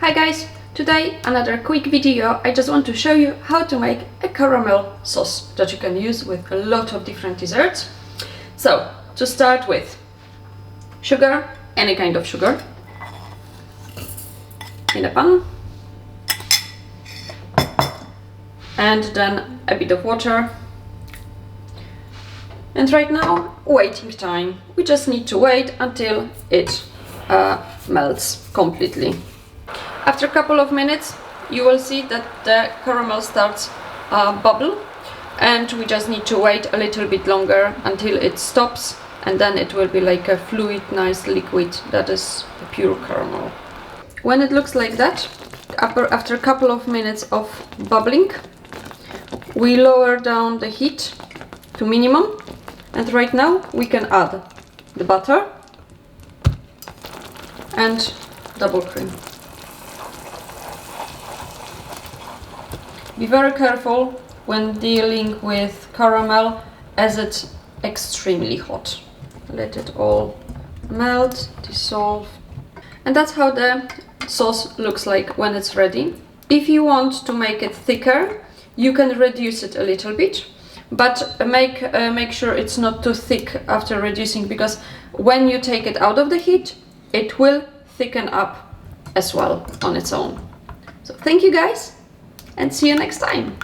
Hi guys! Today another quick video. I just want to show you how to make a caramel sauce that you can use with a lot of different desserts. So, to start with, sugar, any kind of sugar, in a pan, and then a bit of water. And right now, waiting time. We just need to wait until it melts completely. After a couple of minutes, you will see that the caramel starts bubble, and we just need to wait a little bit longer until it stops, and then it will be like a fluid, nice liquid that is the pure caramel. When it looks like that, after a couple of minutes of bubbling, we lower down the heat to minimum, and right now we can add the butter and double cream. Be very careful when dealing with caramel as it's extremely hot. Let it all melt, dissolve. And that's how the sauce looks like when it's ready. If you want to make it thicker, you can reduce it a little bit, but make sure it's not too thick after reducing, because when you take it out of the heat, it will thicken up as well on its own. So thank you guys, and see you next time.